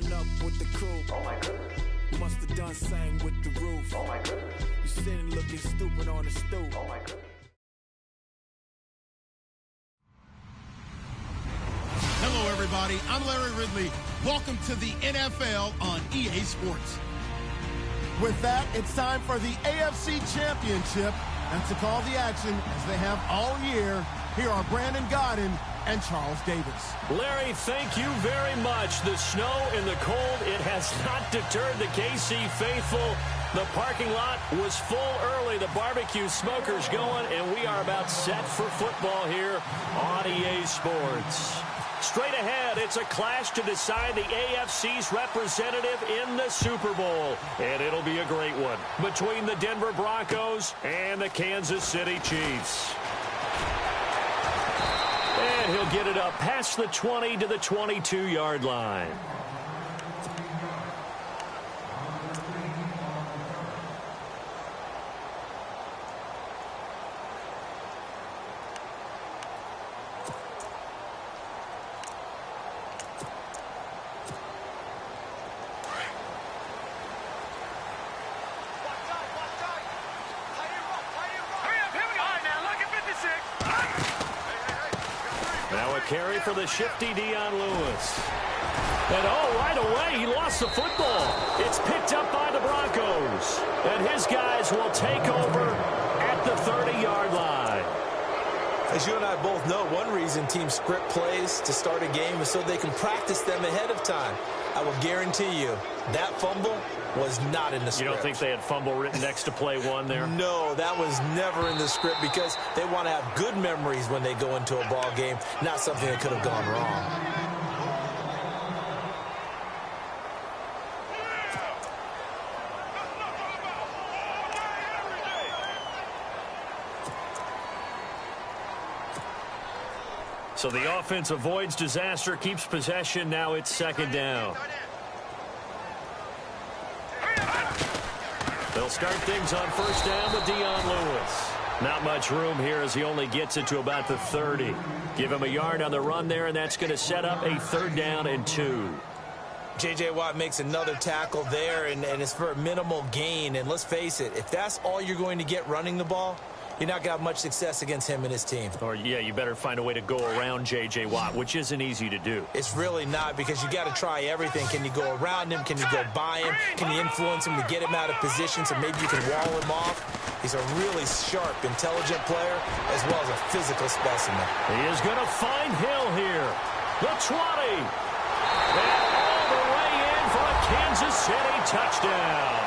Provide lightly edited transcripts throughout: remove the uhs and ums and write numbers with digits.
pulling up with the coupe. Oh my goodness. Must have done same with the roof. Oh my goodness. You sitting looking stupid on the stoop. Oh my goodness. Hello, everybody. I'm Larry Ridley. Welcome to the NFL on EA Sports. With that, it's time for the AFC Championship. And to call the action, as they have all year, here are Brandon Godden and Charles Davis. Larry, thank you very much. The snow and the cold, it has not deterred the KC faithful. The parking lot was full early. The barbecue smoker's going, and we are about set for football here on EA Sports. Straight ahead, it's a clash to decide the AFC's representative in the Super Bowl. And it'll be a great one between the Denver Broncos and the Kansas City Chiefs. And he'll get it up past the 20 to the 22-yard line. Now a carry for the shifty Deion Lewis. And right away, he lost the football. It's picked up by the Broncos. And his guys will take over at the 30-yard line. As you and I both know, one reason teams script plays to start a game is so they can practice them ahead of time. I will guarantee you that fumble was not in the script. You don't think they had fumble written next to play one there? No, that was never in the script because they want to have good memories when they go into a ball game, not something that could have gone wrong. So the offense avoids disaster, keeps possession. Now it's second down. They'll start things on first down with Deion Lewis. Not much room here as he only gets it to about the 30. Give him a yard on the run there, and that's going to set up a 3rd down and 2. J.J. Watt makes another tackle there, and it's for a minimal gain. And let's face it, if that's all you're going to get running the ball, you're not going to have much success against him and his team. Or, yeah, you better find a way to go around J.J. Watt, which isn't easy to do. It's really not because you got to try everything. Can you go around him? Can you go by him? Can you influence him to get him out of position so maybe you can wall him off? He's a really sharp, intelligent player as well as a physical specimen. He is going to find Hill here. The 20. And all the way in for a Kansas City touchdown.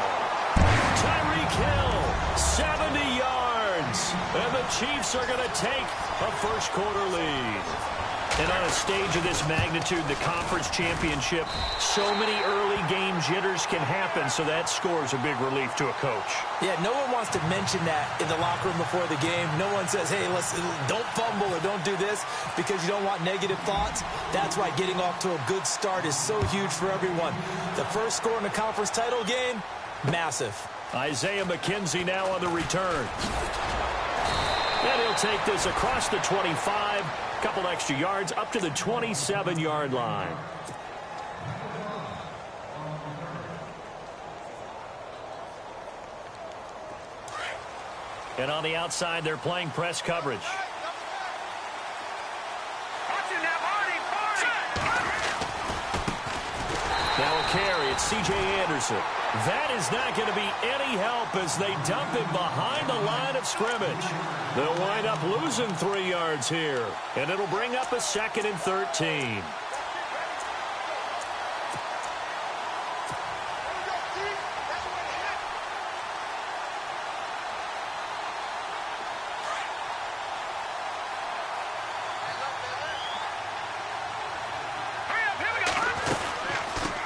Tyreek Hill, 70 yards. And the Chiefs are going to take a first-quarter lead. And on a stage of this magnitude, the conference championship, so many early game jitters can happen, so that scores a big relief to a coach. Yeah, no one wants to mention that in the locker room before the game. No one says, hey, don't fumble or don't do this because you don't want negative thoughts. That's why getting off to a good start is so huge for everyone. The first score in the conference title game, massive. Isaiah McKenzie now on the return. And he'll take this across the 25, a couple extra yards up to the 27-yard line. And on the outside, they're playing press coverage. Now a carry, it's C.J. Anderson. That is not going to be any help as they dump him behind the line of scrimmage. They'll wind up losing 3 yards here, and it'll bring up a 2nd and 13.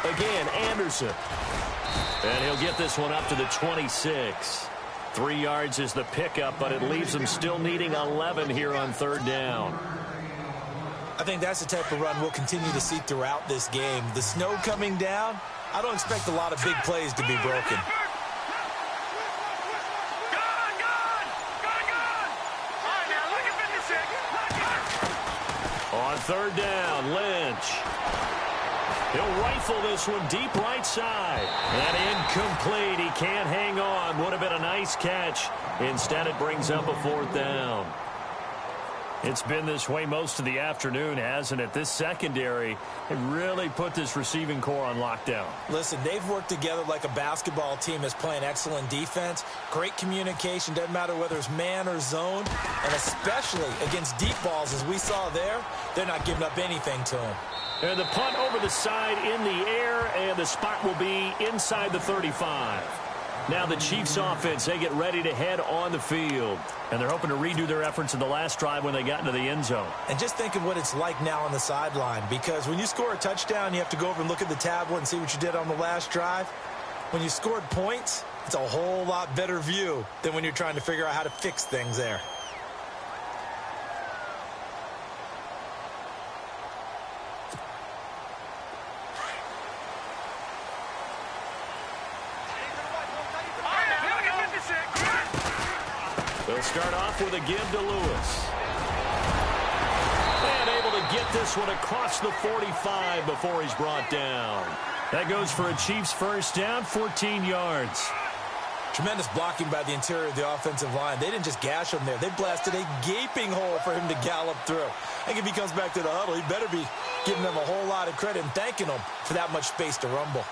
Again, Anderson. And he'll get this one up to the 26. 3 yards is the pickup, but it leaves them still needing 11 here on 3rd down. I think that's the type of run we'll continue to see throughout this game. The snow coming down, I don't expect a lot of big plays to be broken. On 3rd down, Lynch. He'll rifle this one deep right side. And incomplete. He can't hang on. Would have been a nice catch. Instead, it brings up a 4th down. It's been this way most of the afternoon, hasn't it? This secondary, it really put this receiving core on lockdown. Listen, they've worked together like a basketball team that's playing excellent defense. Great communication, doesn't matter whether it's man or zone. And especially against deep balls, as we saw there, they're not giving up anything to them. And the punt over the side in the air, and the spot will be inside the 35. Now the Chiefs offense, they get ready to head on the field. And they're hoping to redo their efforts in the last drive when they got into the end zone. And just think of what it's like now on the sideline, because when you score a touchdown, you have to go over and look at the tablet and see what you did on the last drive. When you scored points, it's a whole lot better view than when you're trying to figure out how to fix things there. They'll start off with a give to Lewis. And able to get this one across the 45 before he's brought down. That goes for a Chiefs first down, 14 yards. Tremendous blocking by the interior of the offensive line. They didn't just gash him there. They blasted a gaping hole for him to gallop through. I think if he comes back to the huddle, he better be giving them a whole lot of credit and thanking them for that much space to rumble.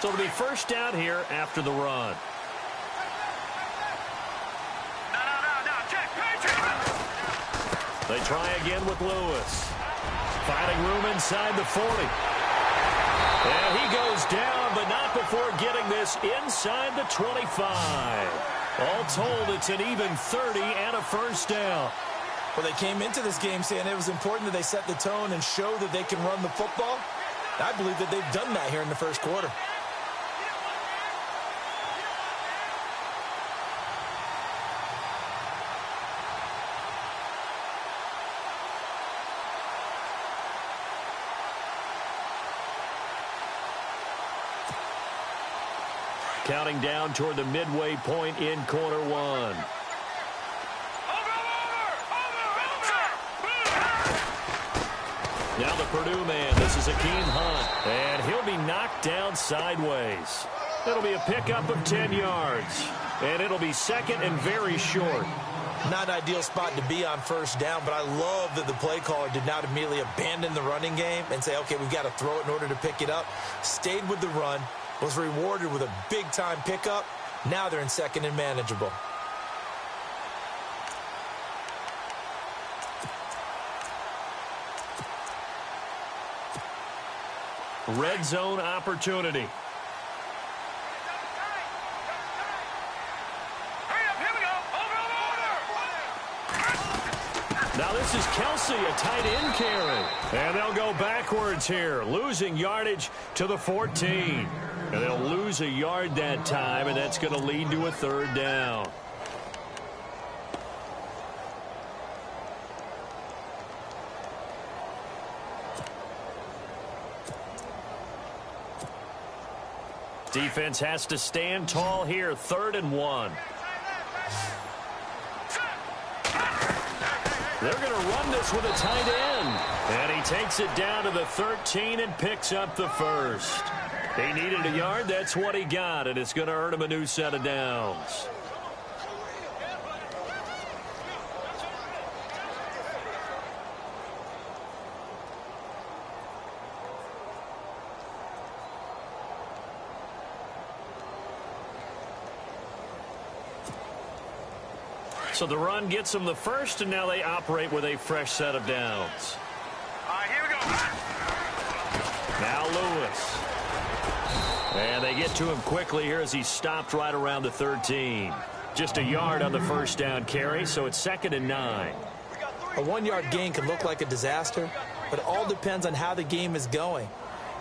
So it'll be first down here after the run. They try again with Lewis. Finding room inside the 40. And he goes down, but not before getting this inside the 25. All told, it's an even 30 and a first down. Well, they came into this game saying it was important that they set the tone and show that they can run the football. I believe that they've done that here in the first quarter. Counting down toward the midway point in quarter one. Now the Purdue man. This is Akeem Hunt. And he'll be knocked down sideways. It'll be a pickup of 10 yards. And it'll be second and very short. Not an ideal spot to be on first down, but I love that the play caller did not immediately abandon the running game and say, okay, we've got to throw it in order to pick it up. Stayed with the run. Was rewarded with a big-time pickup. Now they're in second and manageable. Red zone opportunity. Now this is Kelsey, a tight end carry. And they'll go backwards here, losing yardage to the 14. And they'll lose a yard that time, and that's going to lead to a third down. Defense has to stand tall here, 3rd and 1. They're going to run this with a tight end. And he takes it down to the 13 and picks up the first. He needed a yard. That's what he got, and it's going to earn him a new set of downs. So the run gets them the first, and now they operate with a fresh set of downs. All right, here we go. Now Lewis. And they get to him quickly here as he stopped right around the 13. Just a yard on the first down carry, so it's 2nd and 9. A 1-yard gain can look like a disaster, but it all depends on how the game is going.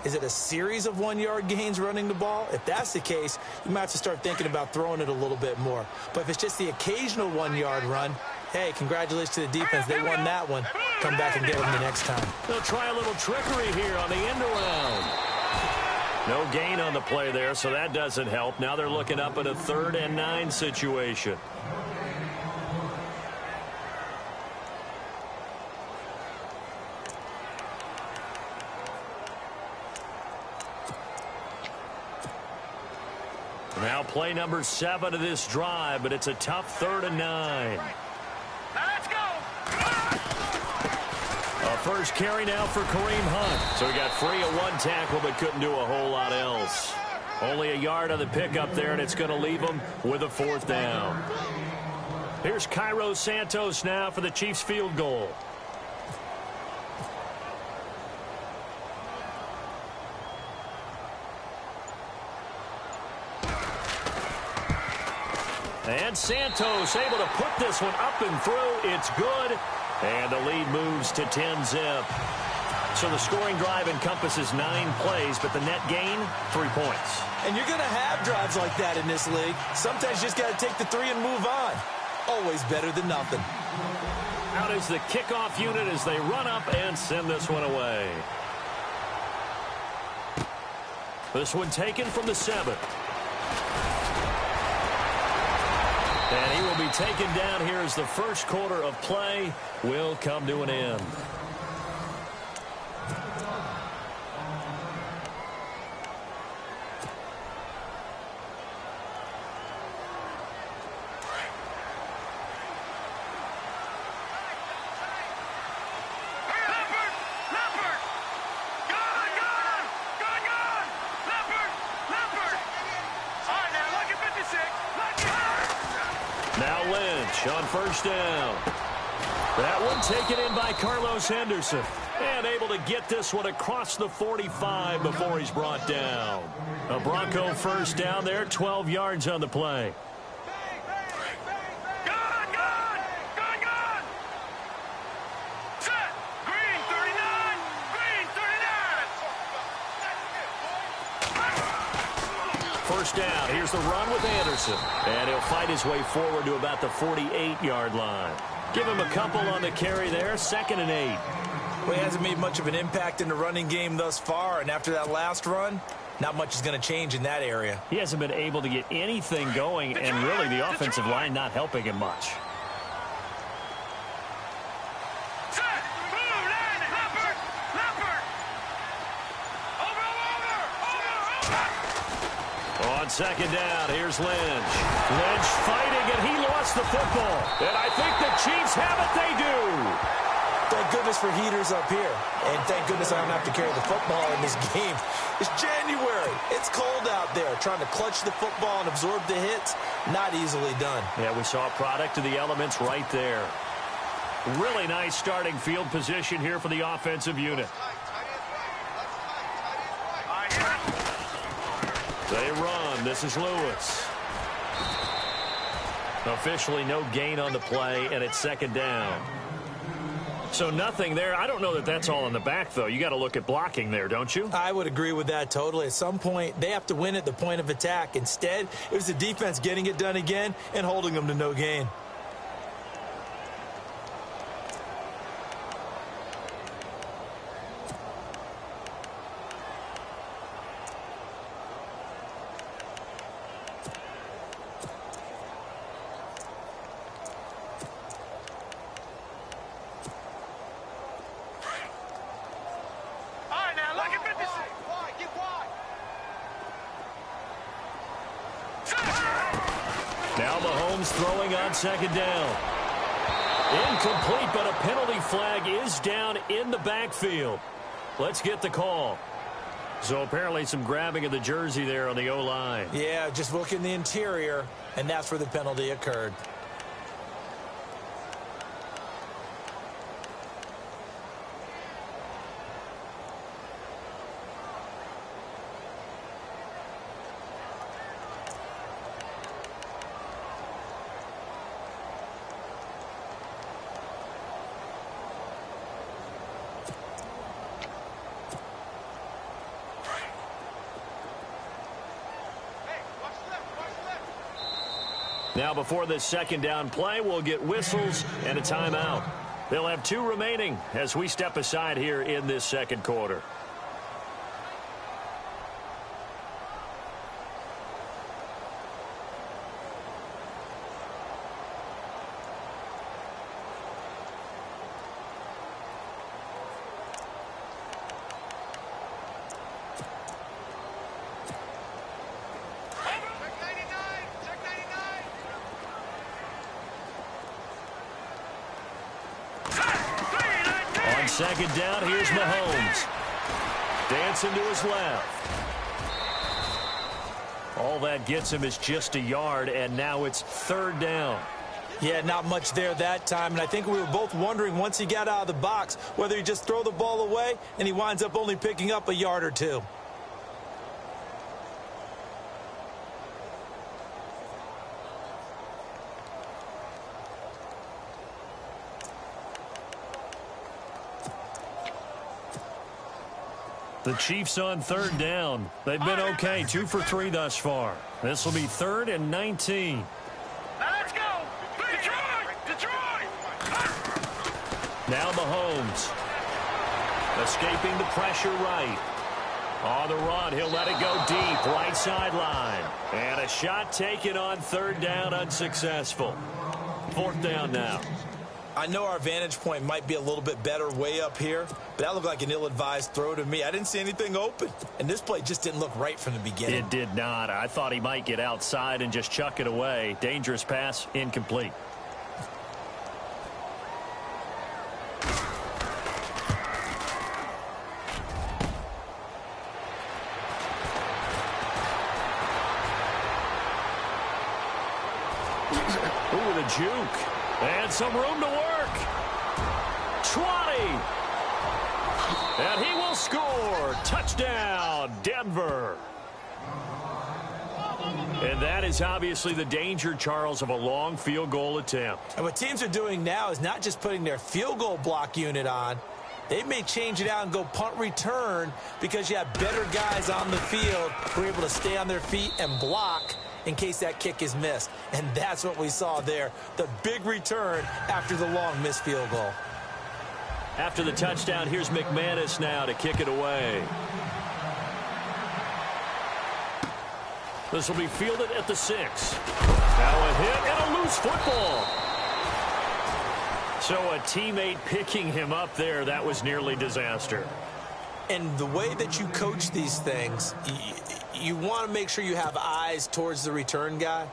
Is it a series of 1-yard gains running the ball? If that's the case, you might have to start thinking about throwing it a little bit more. But if it's just the occasional 1-yard run, hey, congratulations to the defense. They won that one. Come back and get them the next time. They'll try a little trickery here on the end around. No gain on the play there, so that doesn't help. Now they're looking up at a 3rd and 9 situation. Now play number 7 of this drive, but it's a tough 3rd and 9. Let's go! A first carry now for Kareem Hunt. So he got free of 1 tackle, but couldn't do a whole lot else. Only a yard on the pickup there, and it's going to leave him with a 4th down. Here's Cairo Santos now for the Chiefs field goal. And Santos able to put this one up and through. It's good. And the lead moves to 10-zip. So the scoring drive encompasses 9 plays, but the net gain, 3 points. And you're going to have drives like that in this league. Sometimes you just got to take the 3 and move on. Always better than nothing. Out is the kickoff unit as they run up and send this one away. This one taken from the 7. And he will be taken down here as the first quarter of play will come to an end. Now Lynch on first down. That one taken in by Carlos Henderson. And able to get this one across the 45 before he's brought down. A Bronco first down there, 12 yards on the play. First down. Here's the run with Anderson. And he'll fight his way forward to about the 48-yard line. Give him a couple on the carry there. 2nd and 8. Well, he hasn't made much of an impact in the running game thus far. And after that last run, not much is going to change in that area. He hasn't been able to get anything going. And really the offensive line not helping him much. On 2nd down, here's Lynch. Lynch fighting, and he lost the football. And I think the Chiefs have it. They do. Thank goodness for heaters up here. And thank goodness I don't have to carry the football in this game. It's January. It's cold out there. Trying to clutch the football and absorb the hits, not easily done. Yeah, we saw a product of the elements right there. Really nice starting field position here for the offensive unit. They run. This is Lewis. Officially no gain on the play, and it's 2nd down. So nothing there. I don't know that that's all in the back, though. You got to look at blocking there, don't you? I would agree with that totally. At some point, they have to win at the point of attack. Instead, it was the defense getting it done again and holding them to no gain. Now Mahomes throwing on 2nd down. Incomplete, but a penalty flag is down in the backfield. Let's get the call. So apparently some grabbing of the jersey there on the O-line. Yeah, just look in the interior, and that's where the penalty occurred. Now before this 2nd down play, we'll get whistles and a timeout. They'll have 2 remaining as we step aside here in this 2nd quarter. second down, here's Mahomes. Dancing to his left. All that gets him is just a yard, and now it's third down. Yeah, not much there that time, and I think we were both wondering once he got out of the box whether he just throw the ball away, and he winds up only picking up a yard or two. The Chiefs on third down. They've been okay, 2 for 3 thus far. This will be 3rd and 19. Now let's go! Detroit! Detroit! Now Mahomes. Escaping the pressure right. On the run, he'll let it go deep, right sideline. And a shot taken on third down, unsuccessful. 4th down now. I know our vantage point might be a little bit better way up here, but that looked like an ill-advised throw to me. I didn't see anything open, and this play just didn't look right from the beginning. It did not. I thought he might get outside and just chuck it away. Dangerous pass, incomplete. Ooh, the juke. And some room to work. Trotty. And he will score. Touchdown, Denver. And that is obviously the danger, Charles, of a long field goal attempt. And what teams are doing now is not just putting their field goal block unit on. They may change it out and go punt return because you have better guys on the field who are able to stay on their feet and block in case that kick is missed. And that's what we saw there. The big return after the long missed field goal. After the touchdown, here's McManus now to kick it away. This will be fielded at the 6. Now a hit and a loose football. So a teammate picking him up there, that was nearly disaster. And the way that you coach these things, you want to make sure you have eyes towards the return guy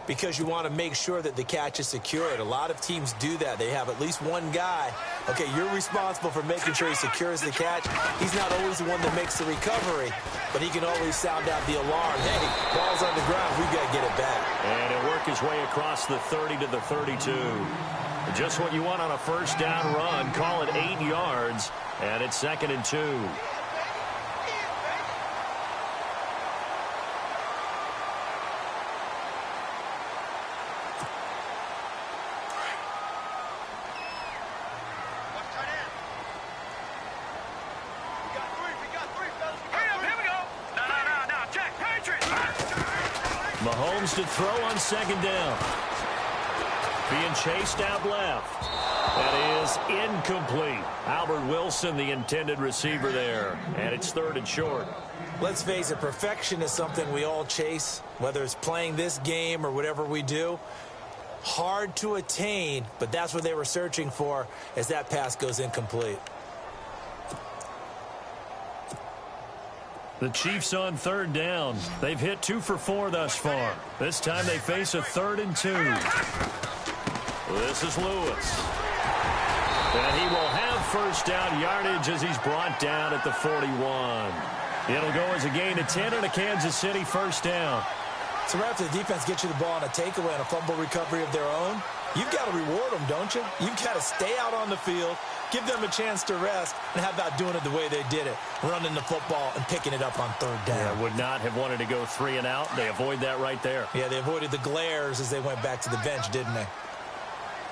because you want to make sure that the catch is secured. A lot of teams do that. They have at least one guy. Okay, you're responsible for making sure he secures the catch. He's not always the one that makes the recovery, but he can always sound out the alarm. Hey, ball's on the ground. We've got to get it back. And he'll work his way across the 30 to the 32. Just what you want on a first down run. Call it 8 yards, and it's 2nd and 2. Mahomes to throw on 2nd down. Being chased out left. That is incomplete. Albert Wilson, the intended receiver there. And it's 3rd and short. Let's face it, perfection is something we all chase, whether it's playing this game or whatever we do. Hard to attain, but that's what they were searching for as that pass goes incomplete. The Chiefs on 3rd down. They've hit 2 for 4 thus far. This time they face a 3rd and 2. This is Lewis. And he will have first down yardage as he's brought down at the 41. It'll go as a gain of 10 and a Kansas City first down. So right after the defense gets you the ball on a takeaway and a fumble recovery of their own, you've got to reward them, don't you? You've got to stay out on the field, give them a chance to rest, and how about doing it the way they did it, running the football and picking it up on 3rd down. Yeah, would not have wanted to go 3 and out. They avoid that right there. Yeah, they avoided the glares as they went back to the bench, didn't they?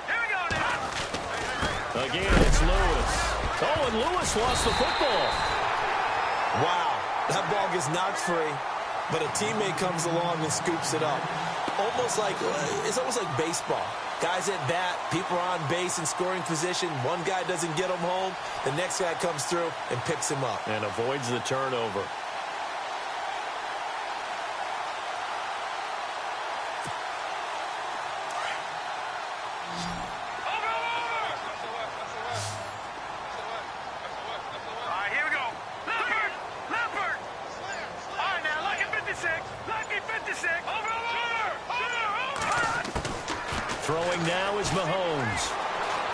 Here we go now. Again, it's Lewis. Oh, and Lewis lost the football. Wow, that ball gets knocked free, but a teammate comes along and scoops it up. It's almost like baseball. Guys at bat, people are on base in scoring position. One guy doesn't get him home. The next guy comes through and picks him up. And avoids the turnover. Throwing now is Mahomes.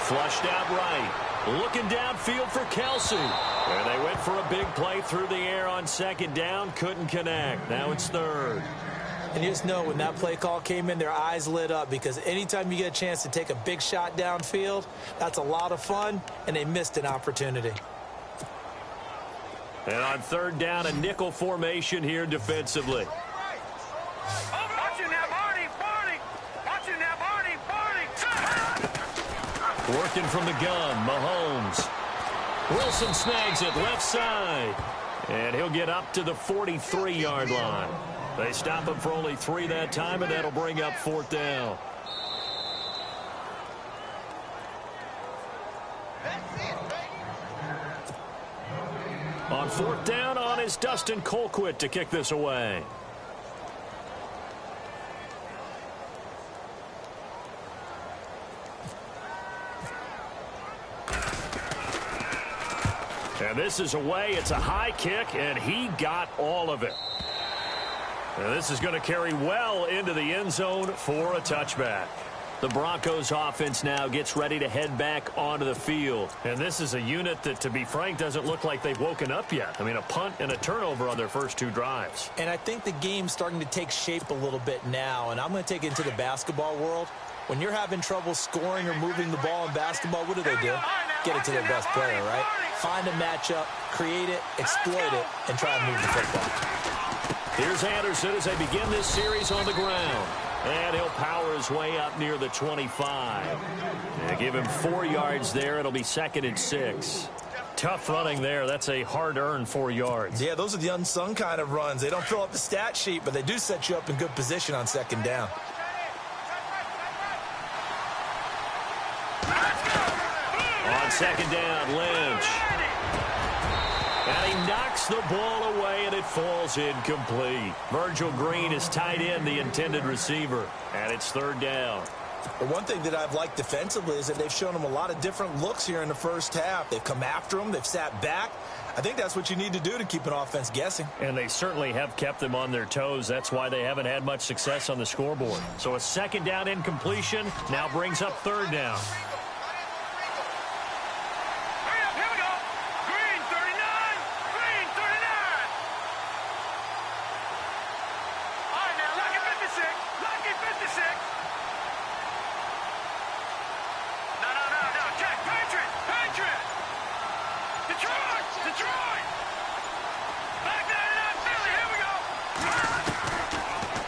Flushed out right. Looking downfield for Kelsey. And they went for a big play through the air on second down. Couldn't connect. Now it's third. And you just know when that play call came in, their eyes lit up, because anytime you get a chance to take a big shot downfield, that's a lot of fun, and they missed an opportunity. And on third down, a nickel formation here defensively. Watch it now, Barney. Watch it now, Barney. Working from the gun, Mahomes. Wilson snags it left side. And he'll get up to the 43-yard line. They stop him for only 3 that time, and that'll bring up fourth down. On fourth down, on is Dustin Colquitt to kick this away. And this is away. It's a high kick, and he got all of it. And this is going to carry well into the end zone for a touchback. The Broncos offense now gets ready to head back onto the field. And this is a unit that, to be frank, doesn't look like they've woken up yet. I mean, a punt and a turnover on their first 2 drives. And I think the game's starting to take shape a little bit now, and I'm going to take it into the basketball world. When you're having trouble scoring or moving the ball in basketball, what do? Get it to their best player, right? Find a matchup, create it, exploit it, and try and move the football. Here's Anderson as they begin this series on the ground. And he'll power his way up near the 25. And give him 4 yards there. It'll be 2nd and 6. Tough running there. That's a hard-earned 4 yards. Yeah, those are the unsung kind of runs. They don't fill up the stat sheet, but they do set you up in good position on second down. On second down, Lynch. And he knocks the ball away, and it falls incomplete. Virgil Green is tight end, the intended receiver. And it's third down. The one thing that I've liked defensively is that they've shown them a lot of different looks here in the first half. They've come after them. They've sat back. I think that's what you need to do to keep an offense guessing. And they certainly have kept them on their toes. That's why they haven't had much success on the scoreboard. So a second down incompletion now brings up third down.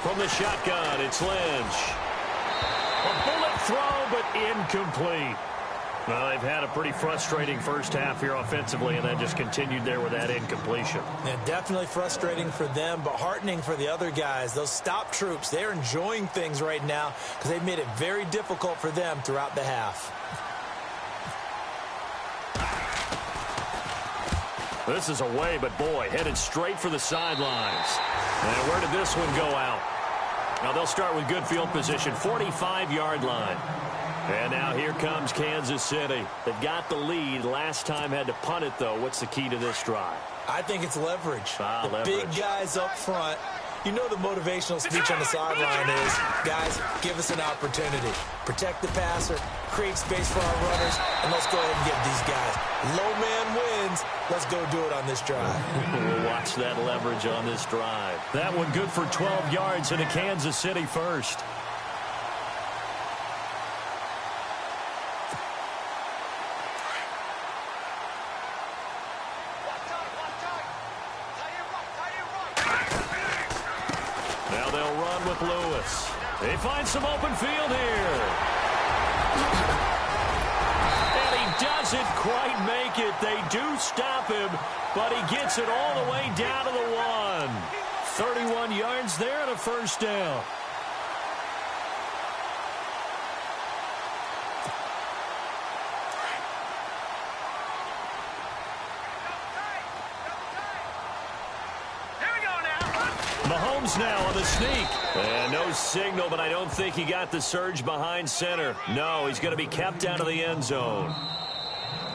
From the shotgun, it's Lynch. A bullet throw, but incomplete. Well, they've had a pretty frustrating first half here offensively, and then just continued there with that incompletion. Yeah, definitely frustrating for them, but heartening for the other guys. Those stop troops, they're enjoying things right now because they've made it very difficult for them throughout the half. This is away, but boy, headed straight for the sidelines. And where did this one go out? Now they'll start with good field position, 45-yard line. And now here comes Kansas City. They've got the lead. Last time had to punt it, though. What's the key to this drive? I think it's leverage. The leverage. Big guys up front. You know the motivational speech on the sideline is, guys, give us an opportunity. Protect the passer, create space for our runners, and let's go ahead and get these guys. Low man wins. Let's go do it on this drive. We'll watch that leverage on this drive. That one good for 12 yards into Kansas City first. Now they'll run with Lewis. They find some open field here. And he doesn't quite make it. They do stop him, but he gets it all the way down to the 1. 31 yards there and a first down. Mahomes now on the sneak. And no signal, but I don't think he got the surge behind center. No, he's going to be kept out of the end zone.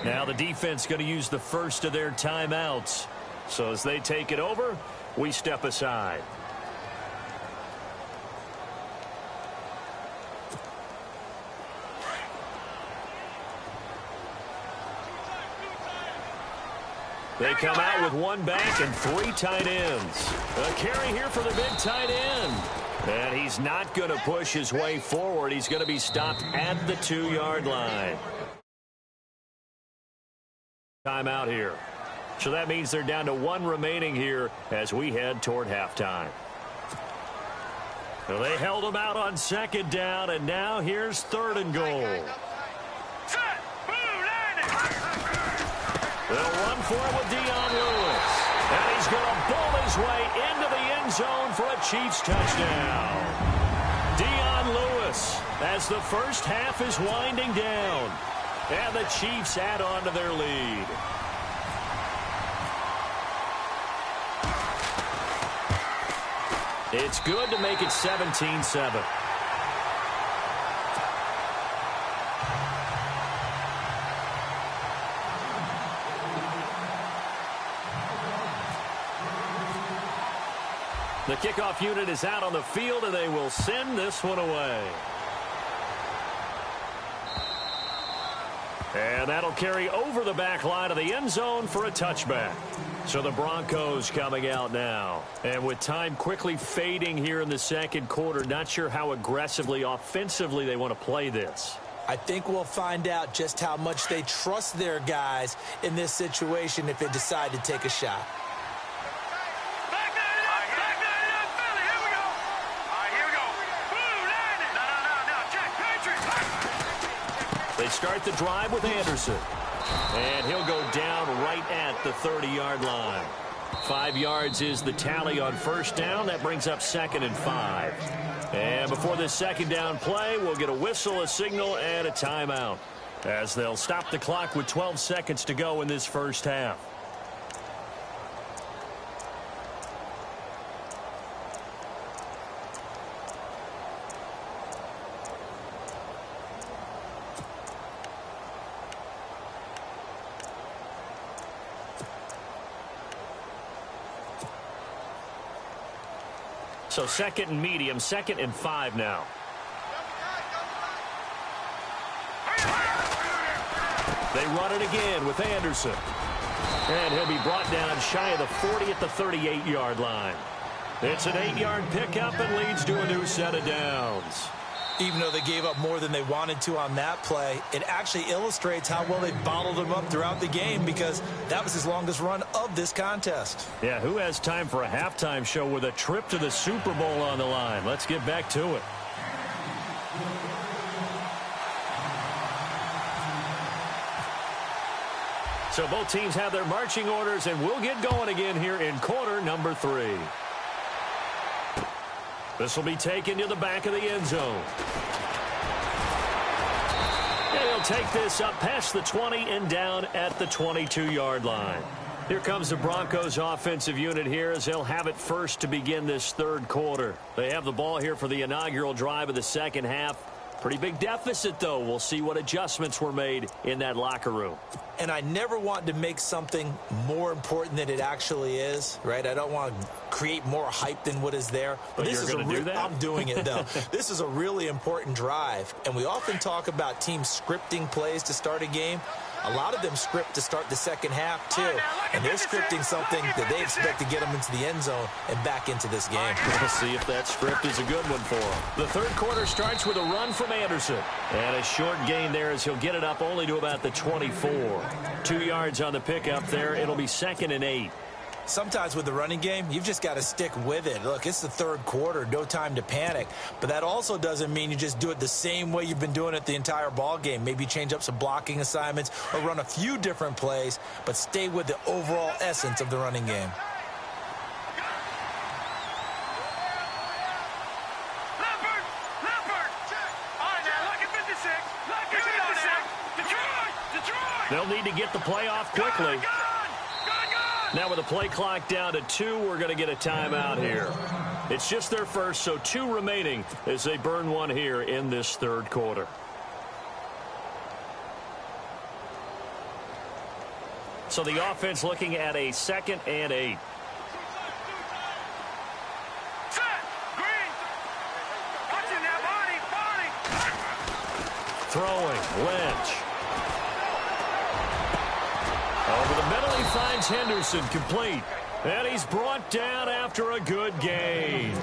Now the defense going to use the first of their timeouts. So as they take it over, we step aside. They come out with one back and 3 tight ends. A carry here for the big tight end. And he's not going to push his way forward. He's going to be stopped at the 2-yard line. Timeout here. So that means they're down to 1 remaining here as we head toward halftime. Well, they held him out on 2nd down, and now here's 3rd and goal. Set. Boom. Landing. They'll run for it with Dion Lewis. And he's going to bull his way into the end zone for a Chiefs touchdown. Dion Lewis as the first half is winding down. And the Chiefs add on to their lead. It's good to make it 17-7. The kickoff unit is out on the field, and they will send this one away. And that'll carry over the back line of the end zone for a touchback. So the Broncos coming out now. And with time quickly fading here in the 2nd quarter, not sure how aggressively, offensively they want to play this. I think we'll find out just how much they trust their guys in this situation if they decide to take a shot. They start the drive with Anderson. And he'll go down right at the 30-yard line. 5 yards is the tally on 1st down. That brings up 2nd and 5. And before this 2nd down play, we'll get a whistle, a signal, and a timeout, as they'll stop the clock with 12 seconds to go in this first half. So 2nd and medium, 2nd and 5 now. They run it again with Anderson. And he'll be brought down shy of the 40 at the 38-yard line. It's an 8-yard pickup and leads to a new set of downs. Even though they gave up more than they wanted to on that play, it actually illustrates how well they bottled them up throughout the game, because that was his longest run of this contest. Yeah, who has time for a halftime show with a trip to the Super Bowl on the line? Let's get back to it. So both teams have their marching orders, and we'll get going again here in quarter number 3. This will be taken to the back of the end zone. And he'll take this up past the 20 and down at the 22-yard line. Here comes the Broncos offensive unit here as they'll have it first to begin this 3rd quarter. They have the ball here for the inaugural drive of the 2nd half. Pretty big deficit, though. We'll see what adjustments were made in that locker room. And I never want to make something more important than it actually is, right? I don't want to create more hype than what is there. But this is do that? I'm doing it, though. This is a really important drive. And we often talk about teams scripting plays to start a game. A lot of them script to start the 2nd half, too. And they're scripting something that they expect to get them into the end zone and back into this game. We'll see if that script is a good one for them. The 3rd quarter starts with a run from Anderson. And a short gain there as he'll get it up only to about the 24. 2 yards on the pickup there. It'll be 2nd and 8. Sometimes with the running game, you've just got to stick with it. Look, it's the 3rd quarter, no time to panic. But that also doesn't mean you just do it the same way you've been doing it the entire ball game. Maybe change up some blocking assignments or run a few different plays, but stay with the overall essence of the running game. They'll need to get the play off quickly. Now with the play clock down to 2, we're going to get a timeout here. It's just their first, so 2 remaining as they burn one here in this 3rd quarter. So the offense looking at a 2nd and 8. Throwing, Lynch. Over the middle, he finds Henderson, complete. And he's brought down after a good gain.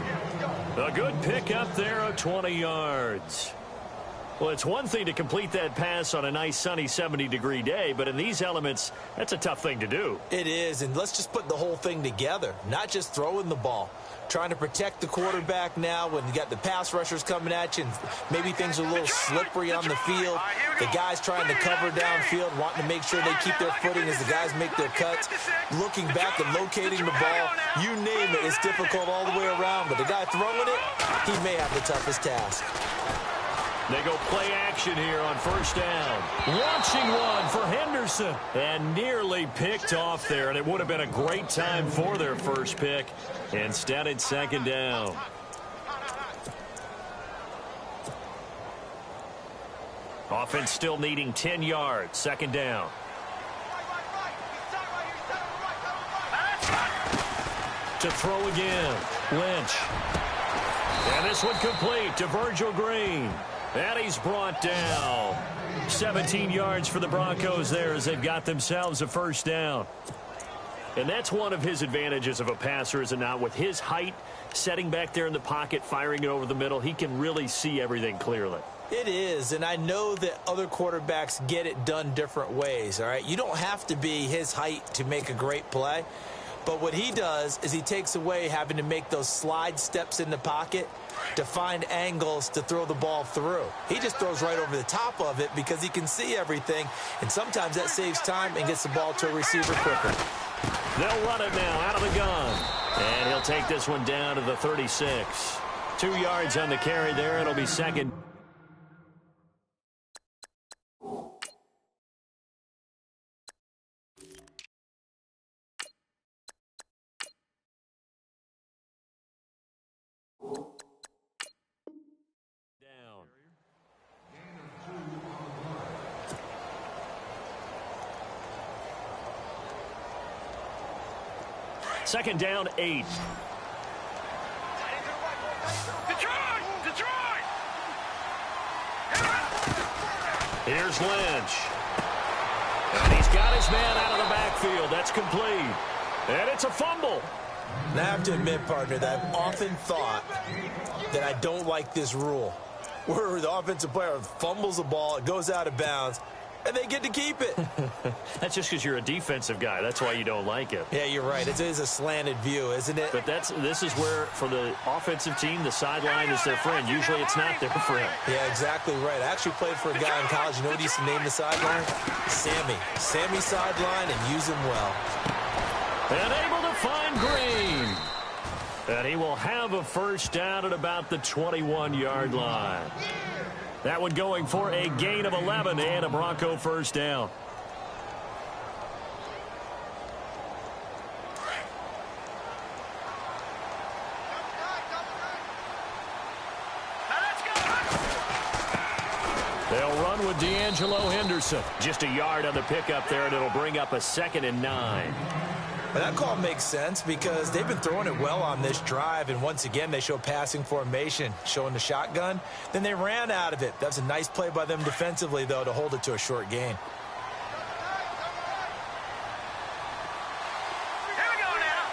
A good pickup there of 20 yards. Well, it's one thing to complete that pass on a nice sunny 70-degree day, but in these elements, that's a tough thing to do. It is, and let's just put the whole thing together, not just throwing the ball. Trying to protect the quarterback now when you got the pass rushers coming at you and maybe things are a little slippery on the field. The guys trying to cover downfield, wanting to make sure they keep their footing as the guys make their cuts. Looking back and locating the ball, you name it, it's difficult all the way around. But the guy throwing it, he may have the toughest task. They go play action here on first down. Launching one for Henderson. And nearly picked off there. And it would have been a great time for their first pick. Instead, it's second down. Offense still needing 10 yards. Second down. To throw again. Lynch. And this one complete to Virgil Green. And he's brought down. 17 yards for the Broncos there as they've got themselves a first down. And that's one of his advantages of a passer, is it not? With his height, setting back there in the pocket, firing it over the middle, he can really see everything clearly. It is, and I know that other quarterbacks get it done different ways, all right? You don't have to be his height to make a great play. But what he does is he takes away having to make those slide steps in the pocket to find angles to throw the ball through. He just throws right over the top of it because he can see everything, and sometimes that saves time and gets the ball to a receiver quicker. They'll run it now out of the gun. And he'll take this one down to the 36. 2 yards on the carry there. It'll be second. Second down, 8. Detroit! Here's Lynch. And he's got his man out of the backfield. That's complete. And it's a fumble. And I have to admit, partner, that I've often thought that I don't like this rule, where the offensive player fumbles the ball, it goes out of bounds, and they get to keep it. That's just because you're a defensive guy. That's why you don't like it. Yeah, you're right. It is a slanted view, isn't it? But this is where, for the offensive team, the sideline is their friend. Usually it's not their friend. Yeah, exactly right. I actually played for a guy in college. You know what he used to name the sideline? Sammy. Sammy sideline, and use him well. And able to find Green. And he will have a first down at about the 21-yard line. That one going for a gain of 11 and a Bronco first down. They'll run with D'Angelo Henderson. Just a yard on the pickup there, and it'll bring up a 2nd and 9. Well, that call makes sense because they've been throwing it well on this drive, and once again they show passing formation, showing the shotgun. Then they ran out of it. That's a nice play by them defensively, though, to hold it to a short gain. Here we go now.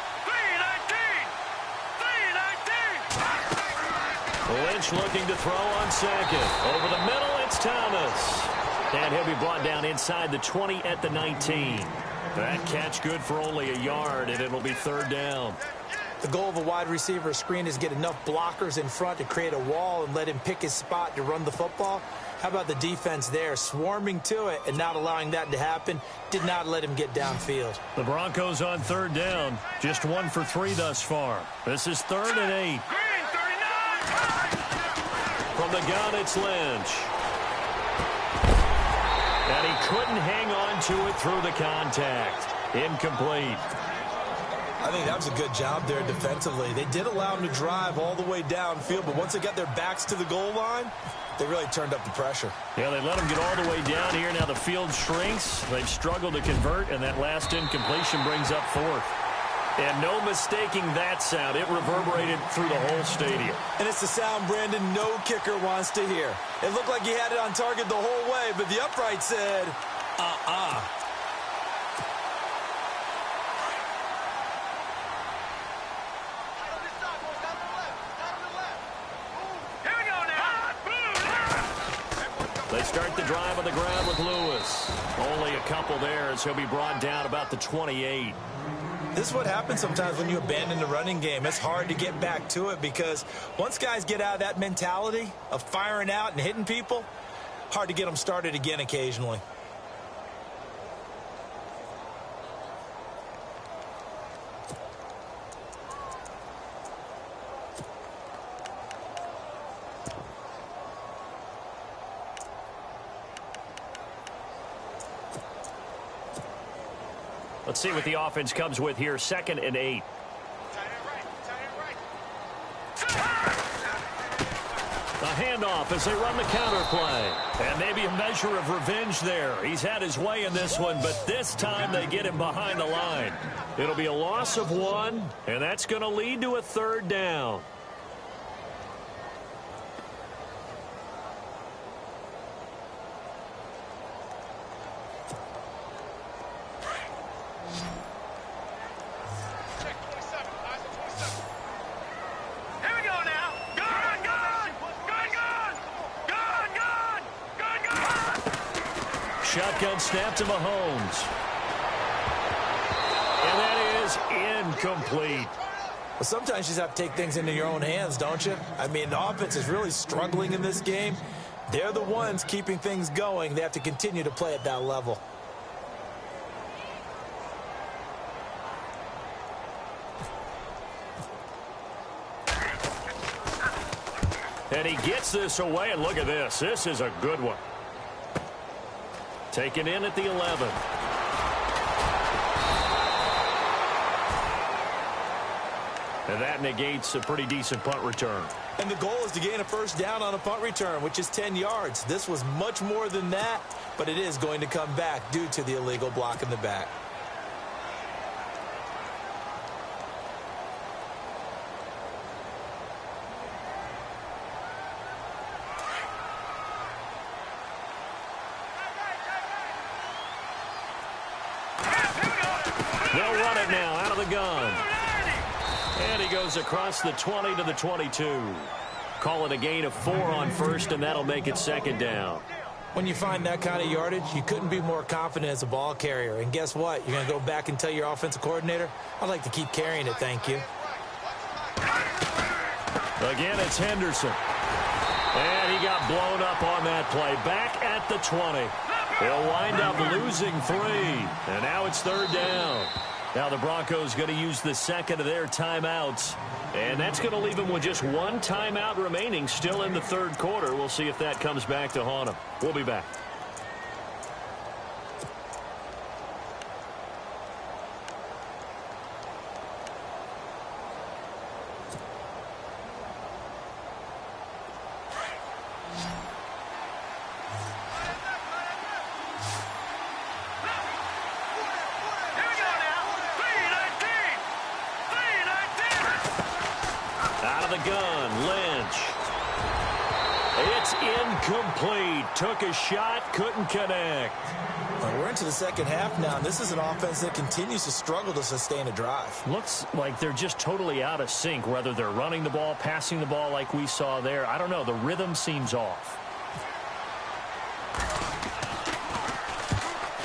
3-19. Lynch looking to throw on second. Over the middle, it's Thomas. And he'll be brought down inside the 20 at the 19. That catch good for only a yard, and it'll be third down. The goal of a wide receiver screen is get enough blockers in front to create a wall and let him pick his spot to run the football. How about the defense there, swarming to it and not allowing that to happen? Did not let him get downfield. The Broncos on third down, just 1 for 3 thus far. This is 3rd and 8. Green, 39. From the gun, it's Lynch. And he couldn't hang on to it through the contact. Incomplete. I think that was a good job there defensively. They did allow him to drive all the way downfield, but once they got their backs to the goal line, they really turned up the pressure. Yeah, they let him get all the way down here. Now the field shrinks. They've struggled to convert, and that last incompletion brings up 4th. And no mistaking that sound. It reverberated through the whole stadium. And it's the sound, Brandon, no kicker wants to hear. It looked like he had it on target the whole way, but the upright said, They start the drive on the ground with Lewis. Only a couple there as he'll be brought down about the 28. This is what happens sometimes when you abandon the running game. It's hard to get back to it because once guys get out of that mentality of firing out and hitting people, hard to get them started again occasionally. Let's see what the offense comes with here. 2nd and 8. The handoff as they run the counter play. And maybe a measure of revenge there. He's had his way in this one, but this time they get him behind the line. It'll be a loss of 1, and that's going to lead to a 3rd down. Shotgun snap to Mahomes. And that is incomplete. Well, sometimes you just have to take things into your own hands, don't you? I mean, the offense is really struggling in this game. They're the ones keeping things going. They have to continue to play at that level. And he gets this away, and look at this. This is a good one. Taken in at the 11. And that negates a pretty decent punt return. And the goal is to gain a 1st down on a punt return, which is 10 yards. This was much more than that, but it is going to come back due to the illegal block in the back. They'll run it now out of the gun. And he goes across the 20 to the 22. Call it a gain of 4 on 1st, and that'll make it 2nd down. When you find that kind of yardage, you couldn't be more confident as a ball carrier. And guess what? You're going to go back and tell your offensive coordinator, I'd like to keep carrying it, thank you. Again, it's Henderson. And he got blown up on that play. Back at the 20. They'll wind up losing 3. And now it's 3rd down. Now the Broncos going to use the 2nd of their timeouts. And that's going to leave them with just 1 timeout remaining still in the 3rd quarter. We'll see if that comes back to haunt them. We'll be back. Incomplete. Took a shot, couldn't connect. Well, we're into the 2nd half now, and this is an offense that continues to struggle to sustain a drive. Looks like they're just totally out of sync, whether they're running the ball, passing the ball like we saw there. I don't know. The rhythm seems off.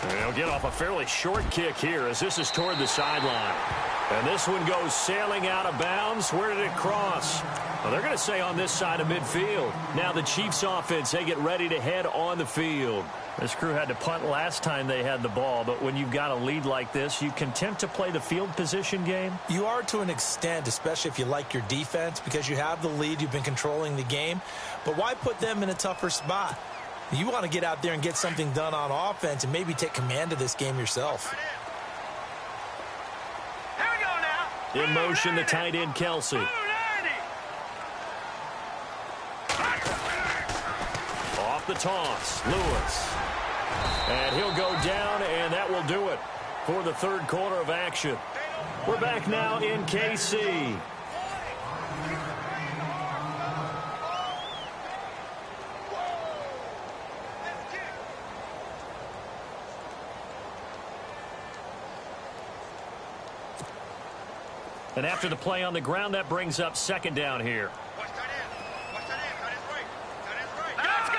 They'll get off a fairly short kick here as this is toward the sideline. And this one goes sailing out of bounds. Where did it cross? Well, they're going to say on this side of midfield. Now the Chiefs offense, they get ready to head on the field. This crew had to punt last time they had the ball, but when you've got a lead like this, you can attempt to play the field position game. You are to an extent, especially if you like your defense, because you have the lead, you've been controlling the game. But why put them in a tougher spot? You want to get out there and get something done on offense and maybe take command of this game yourself. Here we go now. In motion, the tight end, Kelsey. Off the toss, Lewis. And he'll go down, and that will do it for the 3rd quarter of action. We're back now in KC. And after the play on the ground, that brings up 2nd down here. Watch that in. Watch that in. That is right. That is right. Let's go.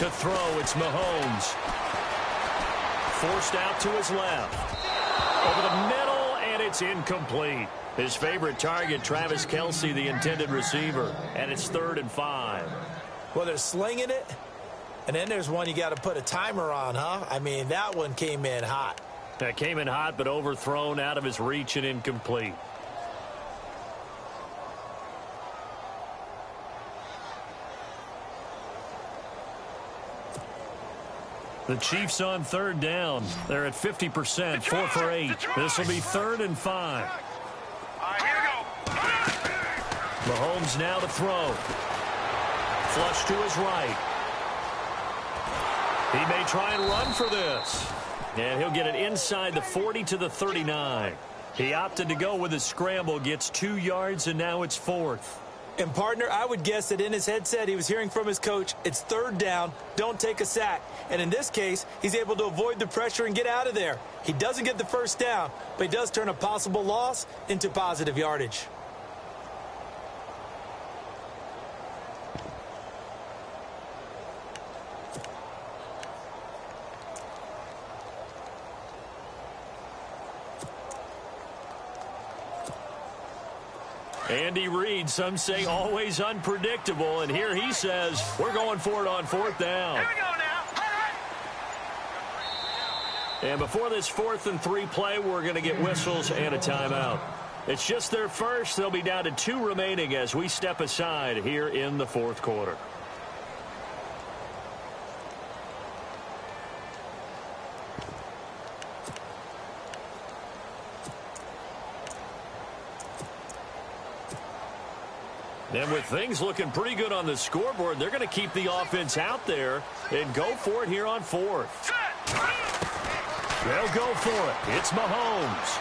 To throw, it's Mahomes. Forced out to his left. Over the middle, and it's incomplete. His favorite target, Travis Kelce, the intended receiver. And it's 3rd and 5. Well, they're slinging it. And then there's one you got to put a timer on, huh? I mean, that one came in hot. That came in hot, but overthrown, out of his reach, and incomplete. The Chiefs on 3rd down. They're at 50%, 4 for 8. This will be 3rd and 5. Mahomes now to throw. Flush to his right. He may try and run for this. And he'll get it inside the 40 to the 39. He opted to go with a scramble, gets 2 yards, and now it's 4th. And, partner, I would guess that in his headset he was hearing from his coach, it's 3rd down, don't take a sack. And in this case, he's able to avoid the pressure and get out of there. He doesn't get the 1st down, but he does turn a possible loss into positive yardage. Andy Reid, some say always unpredictable, and here he says we're going for it on 4th down. Here we go now. All right. And before this 4th and 3 play, we're going to get whistles and a timeout. It's just their first. They'll be down to 2 remaining as we step aside here in the 4th quarter. And with things looking pretty good on the scoreboard, they're going to keep the offense out there and go for it here on 4th. They'll go for it. It's Mahomes.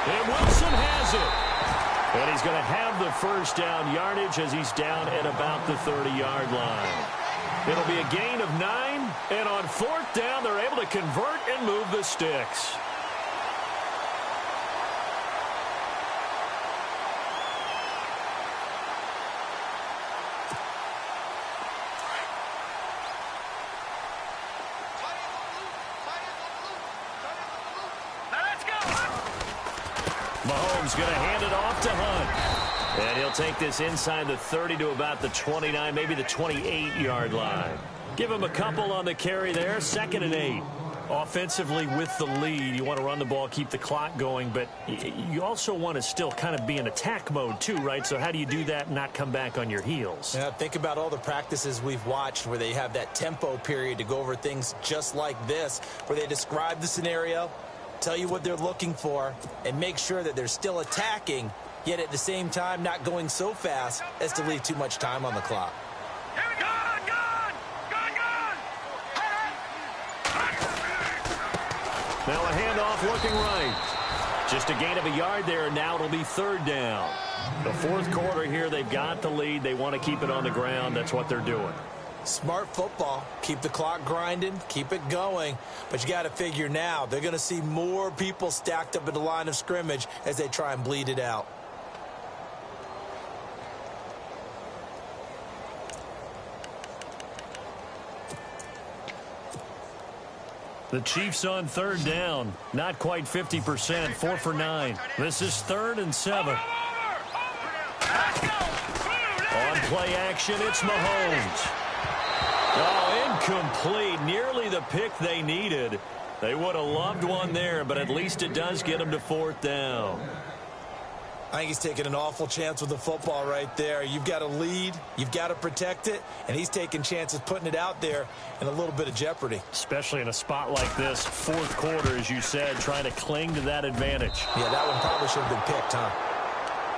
And Wilson has it. And he's going to have the 1st down yardage as he's down at about the 30-yard line. It'll be a gain of 9. And on 4th down, they're able to convert and move the sticks. Mahomes going to hand it off to Hunt. And he'll take this inside the 30 to about the 29, maybe the 28-yard line. Give him a couple on the carry there, 2nd and 8. Offensively with the lead, you want to run the ball, keep the clock going, but you also want to still kind of be in attack mode too, right? So how do you do that and not come back on your heels? Yeah, think about all the practices we've watched where they have that tempo period to go over things just like this, where they describe the scenario, tell you what they're looking for, and make sure that they're still attacking, yet at the same time not going so fast as to leave too much time on the clock. Here we go. Now a handoff looking right. Just a gain of a yard there, and now it'll be 3rd down. The 4th quarter here, they've got the lead. They want to keep it on the ground. That's what they're doing. Smart football. Keep the clock grinding, keep it going. But you got to figure now, they're going to see more people stacked up at the line of scrimmage as they try and bleed it out. The Chiefs on 3rd down. Not quite 50%, 4 for 9. This is 3rd and 7. On play action, it's Mahomes. Oh, incomplete. Nearly the pick they needed. They would have loved one there, but at least it does get them to 4th down. I think he's taking an awful chance with the football right there. You've got to lead, you've got to protect it, and he's taking chances putting it out there in a little bit of jeopardy. Especially in a spot like this, 4th quarter, as you said, trying to cling to that advantage. Yeah, that one probably should have been picked, huh?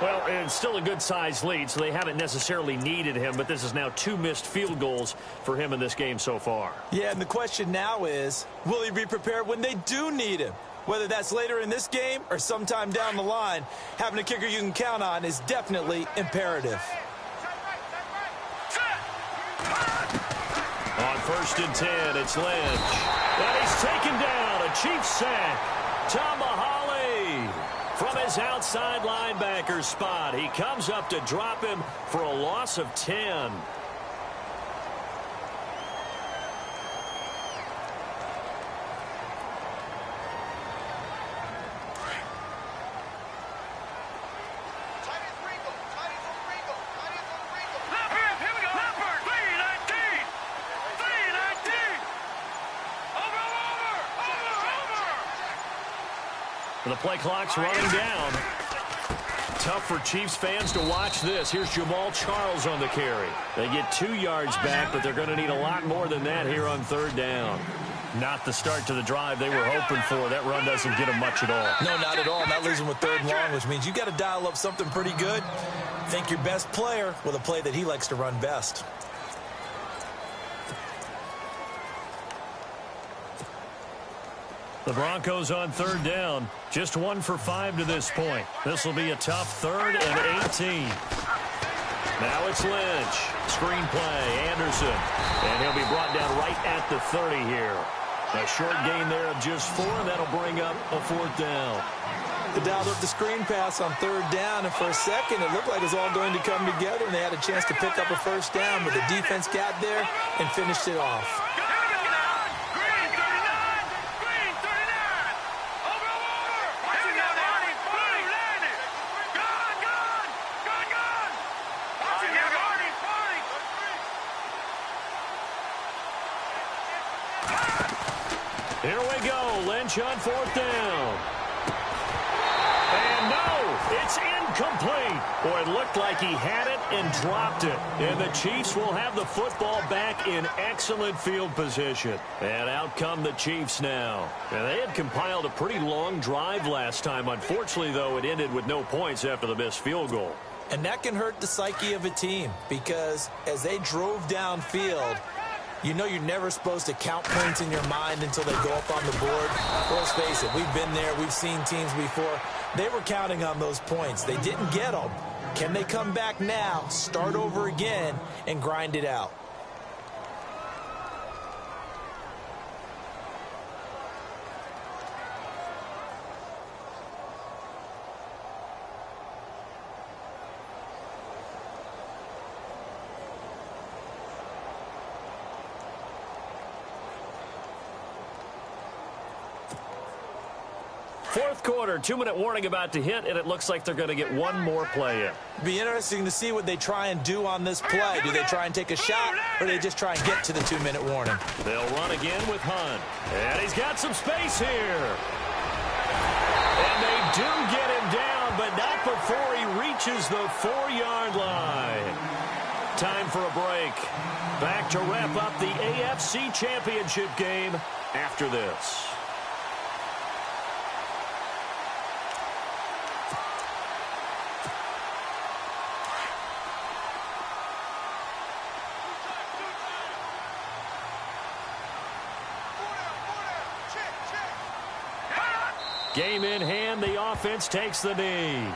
Well, it's still a good-sized lead, so they haven't necessarily needed him, but this is now 2 missed field goals for him in this game so far. Yeah, and the question now is, will he be prepared when they do need him? Whether that's later in this game or sometime down the line, having a kicker you can count on is definitely imperative. On 1st and 10, it's Lynch. And he's taken down, a Chiefs sack. Tomahali from his outside linebacker spot. He comes up to drop him for a loss of 10. The play clock's running down. Tough for Chiefs fans to watch this. Here's Jamal Charles on the carry. They get 2 yards back, but they're going to need a lot more than that here on 3rd down. Not the start to the drive they were hoping for. That run doesn't get them much at all. No, not at all. And that leaves them with 3rd and long, which means you got to dial up something pretty good. Think your best player with a play that he likes to run best. The Broncos on 3rd down. Just 1 for 5 to this point. This will be a tough 3rd and 18. Now it's Lynch. Screen play, Anderson. And he'll be brought down right at the 30 here. A short gain there of just 4, and that'll bring up a 4th down. They dialed up the screen pass on 3rd down, and for a second it looked like it was all going to come together, and they had a chance to pick up a 1st down, but the defense got there and finished it off. Here we go. Lynch on 4th down. And no, it's incomplete. Boy, it looked like he had it and dropped it. And the Chiefs will have the football back in excellent field position. And out come the Chiefs now. And they had compiled a pretty long drive last time. Unfortunately, though, it ended with no points after the missed field goal. And that can hurt the psyche of a team because as they drove downfield, you know you're never supposed to count points in your mind until they go up on the board. Let's face it, we've been there. We've seen teams before. They were counting on those points. They didn't get them. Can they come back now, start over again, and grind it out? Fourth quarter, 2-minute warning about to hit, and it looks like they're going to get 1 more play in. Be interesting to see what they try and do on this play. Do they try and take a shot, or do they just try and get to the 2-minute warning? They'll run again with Hunt. And he's got some space here. And they do get him down, but not before he reaches the 4-yard line. Time for a break. Back to wrap up the AFC Championship game after this. Game in hand, the offense takes the knee.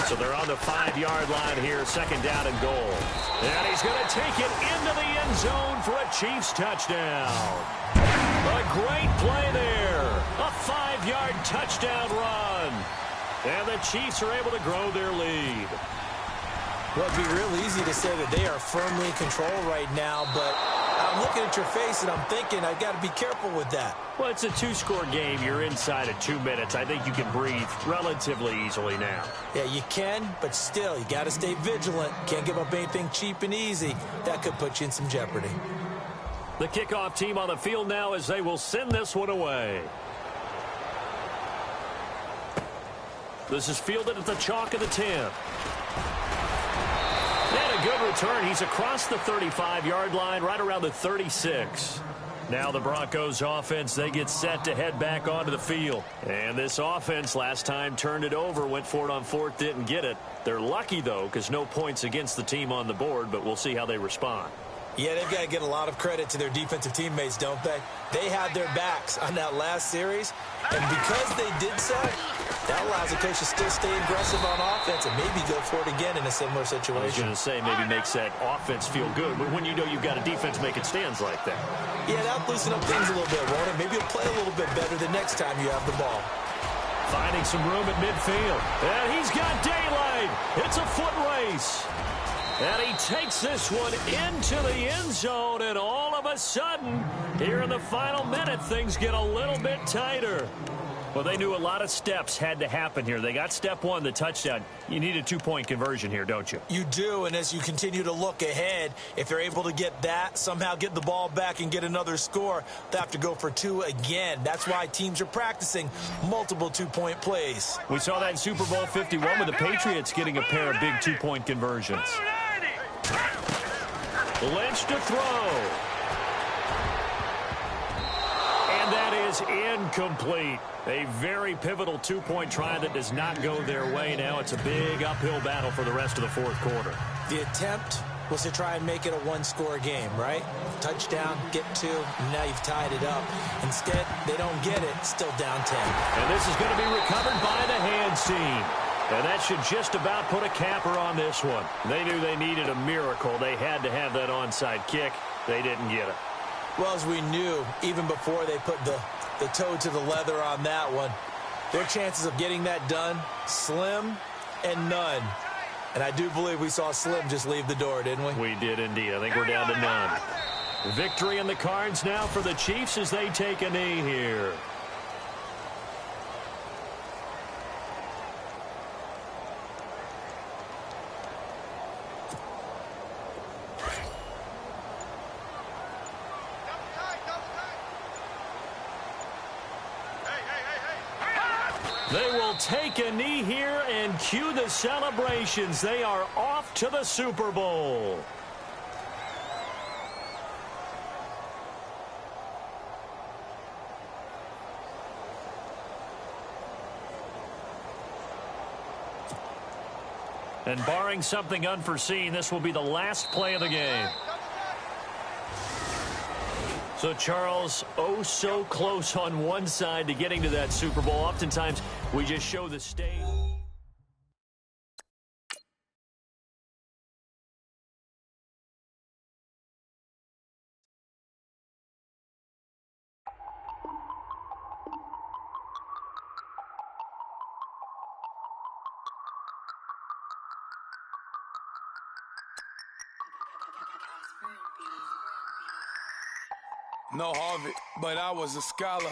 So they're on the 5-yard line here, 2nd down and goal. And he's going to take it into the end zone for a Chiefs touchdown. A great play there. A 5-yard touchdown run. And the Chiefs are able to grow their lead. Well, it'd be real easy to say that they are firmly in control right now, but I'm looking at your face and I'm thinking I've got to be careful with that. Well, it's a 2-score game. You're inside of 2 minutes. I think you can breathe relatively easily now. Yeah, you can, but still, you got to stay vigilant. Can't give up anything cheap and easy. That could put you in some jeopardy. The kickoff team on the field now as they will send this one away. This is fielded at the chalk of the 10. And a good return. He's across the 35-yard line, right around the 36. Now the Broncos offense, they get set to head back onto the field. And this offense last time turned it over, went for it on 4th, didn't get it. They're lucky, though, because no points against the team on the board, but we'll see how they respond. Yeah, they've got to get a lot of credit to their defensive teammates, don't they? They had their backs on that last series, and because they did so, That allows the coach to still stay aggressive on offense and maybe go for it again in a similar situation. I was going to say maybe makes that offense feel good when you know you've got a defense making stands like that. Yeah, that'll loosen up things a little bit, won't it? Maybe you'll play a little bit better the next time you have the ball. Finding some room at midfield. And he's got daylight. It's a foot race. And he takes this one into the end zone, and all of a sudden, here in the final minute, things get a little bit tighter. Well, they knew a lot of steps had to happen here. They got step one, the touchdown. You need a two-point conversion here, don't you? You do, and as you continue to look ahead, if they're able to get that, somehow get the ball back and get another score, they have to go for two again. That's why teams are practicing multiple two-point plays. We saw that in Super Bowl 51 with the Patriots getting a pair of big two-point conversions. Lynch to throw. And that is incomplete. A very pivotal two-point try that does not go their way. Now it's a big uphill battle for the rest of the fourth quarter. The attempt was to try and make it a one-score game, right? Touchdown, get two, and now you've tied it up. Instead, they don't get it, still down 10. And this is going to be recovered by the hands team. And that should just about put a capper on this one. They knew they needed a miracle. They had to have that onside kick. They didn't get it. Well, as we knew, even before they put the toe to the leather on that one, their chances of getting that done, slim and none. And I do believe we saw Slim just leave the door, didn't we? We did indeed. I think we're down to none. Victory in the cards now for the Chiefs as they take a knee here. They will take a knee here and cue the celebrations. They are off to the Super Bowl. And barring something unforeseen, this will be the last play of the game. So, Charles, oh so close on one side to getting to that Super Bowl. Oftentimes, we just show the stage. No Harvard, but I was a scholar.